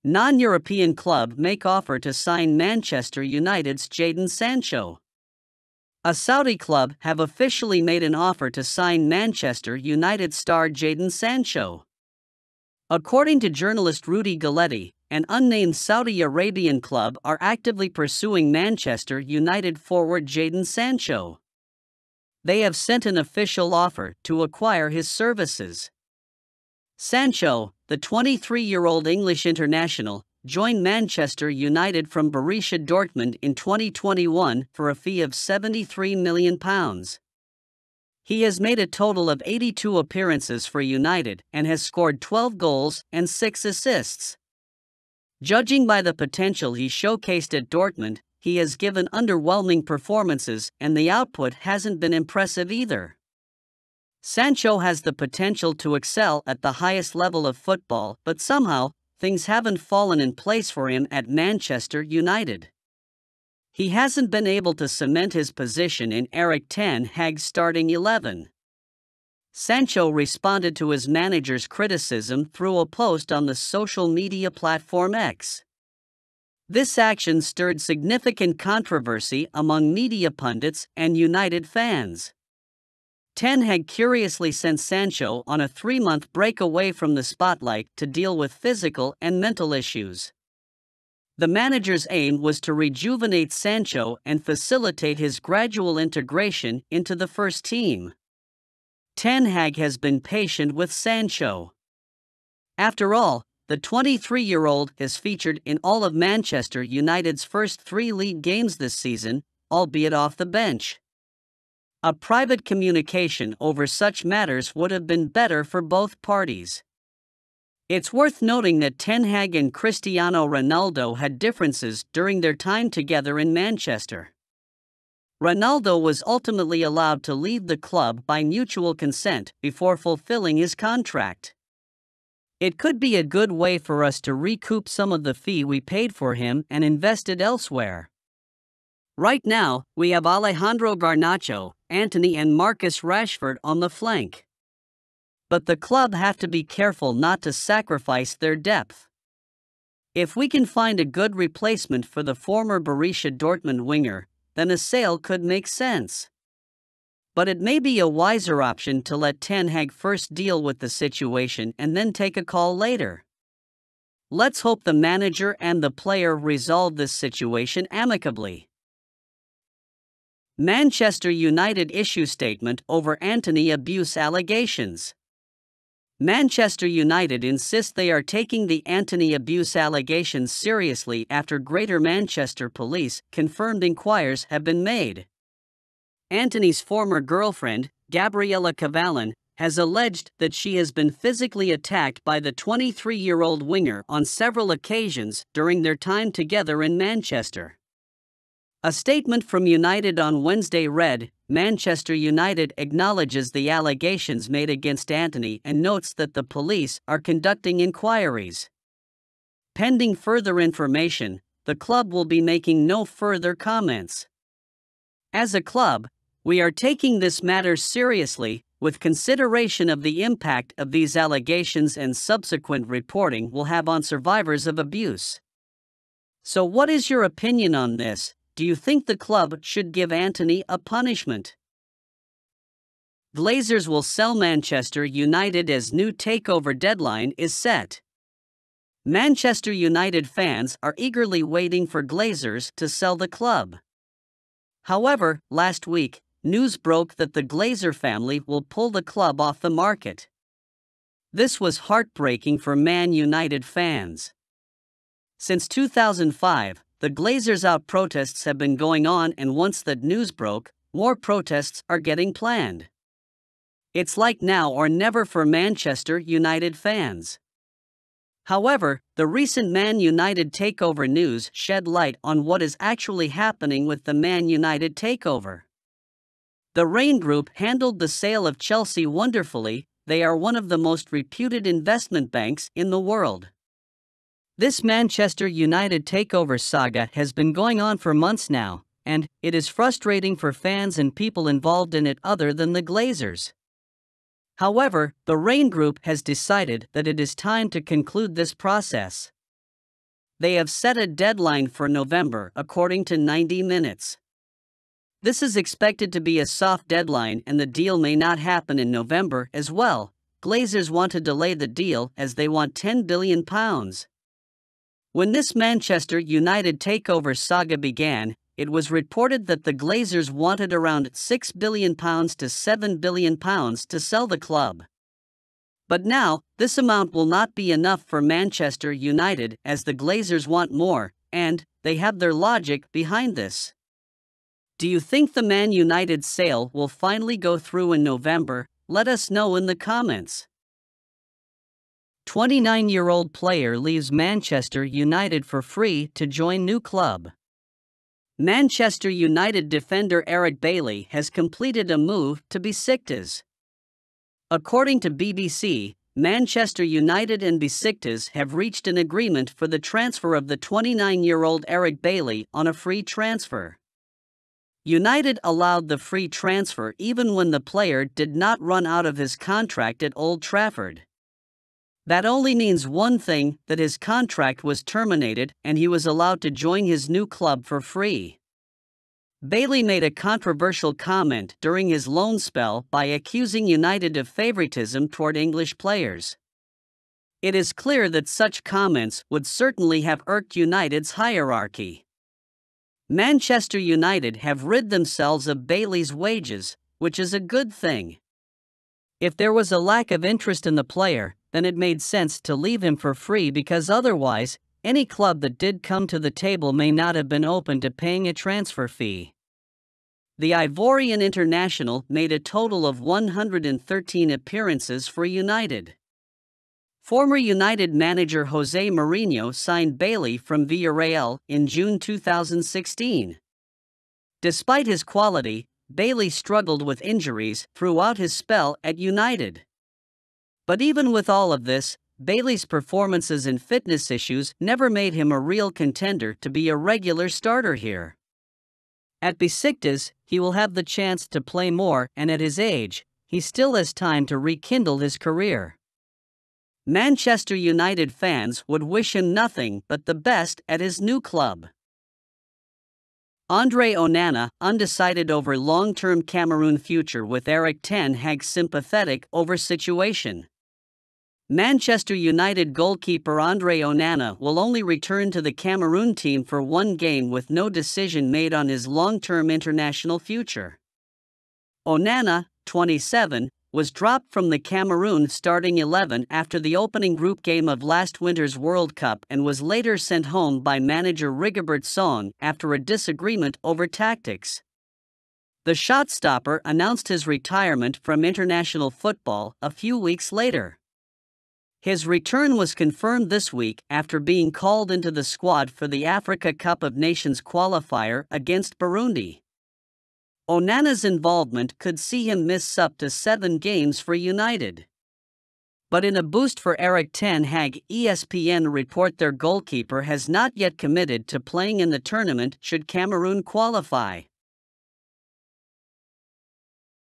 Non-European club make offer to sign Manchester United's Jadon Sancho. A Saudi club have officially made an offer to sign Manchester United star Jadon Sancho. According to journalist Rudy Galletti, an unnamed Saudi Arabian club are actively pursuing Manchester United forward Jadon Sancho. They have sent an official offer to acquire his services. Sancho, the 23-year-old English international, joined Manchester United from Borussia Dortmund in 2021 for a fee of £73 million. He has made a total of 82 appearances for United and has scored 12 goals and 6 assists. Judging by the potential he showcased at Dortmund, he has given underwhelming performances and the output hasn't been impressive either. Sancho has the potential to excel at the highest level of football, but somehow, things haven't fallen in place for him at Manchester United. He hasn't been able to cement his position in Erik ten Hag's starting 11. Sancho responded to his manager's criticism through a post on the social media platform X. This action stirred significant controversy among media pundits and United fans. Ten Hag curiously sent Sancho on a 3-month break away from the spotlight to deal with physical and mental issues. The manager's aim was to rejuvenate Sancho and facilitate his gradual integration into the first team. Ten Hag has been patient with Sancho. After all, the 23-year-old has featured in all of Manchester United's first 3 league games this season, albeit off the bench. A private communication over such matters would have been better for both parties. It's worth noting that Ten Hag and Cristiano Ronaldo had differences during their time together in Manchester. Ronaldo was ultimately allowed to leave the club by mutual consent before fulfilling his contract. It could be a good way for us to recoup some of the fee we paid for him and invest it elsewhere. Right now, we have Alejandro Garnacho, Antony and Marcus Rashford on the flank. But the club have to be careful not to sacrifice their depth. If we can find a good replacement for the former Borussia Dortmund winger, then a sale could make sense. But it may be a wiser option to let Ten Hag first deal with the situation and then take a call later. Let's hope the manager and the player resolve this situation amicably. Manchester United issue statement over Antony abuse allegations. Manchester United insists they are taking the Antony abuse allegations seriously after Greater Manchester Police confirmed inquiries have been made. Antony's former girlfriend, Gabriella Cavallan, has alleged that she has been physically attacked by the 23-year-old winger on several occasions during their time together in Manchester. A statement from United on Wednesday read, Manchester United acknowledges the allegations made against Antony and notes that the police are conducting inquiries. Pending further information, the club will be making no further comments. As a club, we are taking this matter seriously, with consideration of the impact of these allegations and subsequent reporting will have on survivors of abuse. So what is your opinion on this? Do you think the club should give Antony a punishment? Glazers will sell Manchester United as new takeover deadline is set. Manchester United fans are eagerly waiting for Glazers to sell the club. However, last week, news broke that the Glazer family will pull the club off the market. This was heartbreaking for Man United fans. Since 2005, the Glazers out protests have been going on, and once that news broke, more protests are getting planned. It's like now or never for Manchester United fans. However, the recent Man United takeover news shed light on what is actually happening with the Man United takeover. The Rain Group handled the sale of Chelsea wonderfully. They are one of the most reputed investment banks in the world. This Manchester United takeover saga has been going on for months now, and it is frustrating for fans and people involved in it other than the Glazers. However, the Rain Group has decided that it is time to conclude this process. They have set a deadline for November according to 90 Minutes. This is expected to be a soft deadline and the deal may not happen in November as well. Glazers want to delay the deal as they want £10 billion. When this Manchester United takeover saga began, it was reported that the Glazers wanted around £6 billion to £7 billion to sell the club. But now, this amount will not be enough for Manchester United as the Glazers want more, and they have their logic behind this. Do you think the Man United sale will finally go through in November? Let us know in the comments. 29-year-old player leaves Manchester United for free to join new club. Manchester United defender Eric Bailly has completed a move to Besiktas. According to BBC, Manchester United and Besiktas have reached an agreement for the transfer of the 29-year-old Eric Bailly on a free transfer. United allowed the free transfer even when the player did not run out of his contract at Old Trafford. That only means one thing, that his contract was terminated and he was allowed to join his new club for free. Bailey made a controversial comment during his loan spell by accusing United of favoritism toward English players. It is clear that such comments would certainly have irked United's hierarchy. Manchester United have rid themselves of Bailey's wages, which is a good thing. If there was a lack of interest in the player, then it made sense to leave him for free because otherwise, any club that did come to the table may not have been open to paying a transfer fee. The Ivorian international made a total of 113 appearances for United. Former United manager Jose Mourinho signed Bailey from Villarreal in June 2016. Despite his quality, Bailey struggled with injuries throughout his spell at United. But even with all of this, Bailey's performances and fitness issues never made him a real contender to be a regular starter here. At Besiktas, he will have the chance to play more, and at his age, he still has time to rekindle his career. Manchester United fans would wish him nothing but the best at his new club. Andre Onana undecided over long-term Cameroon future with Erik ten Hag sympathetic over situation. Manchester United goalkeeper Andre Onana will only return to the Cameroon team for one game with no decision made on his long-term international future. Onana, 27, was dropped from the Cameroon starting 11 after the opening group game of last winter's World Cup and was later sent home by manager Rigobert Song after a disagreement over tactics. The shot-stopper announced his retirement from international football a few weeks later. His return was confirmed this week after being called into the squad for the Africa Cup of Nations qualifier against Burundi. Onana's involvement could see him miss up to 7 games for United. But in a boost for Erik ten Hag, ESPN report their goalkeeper has not yet committed to playing in the tournament should Cameroon qualify.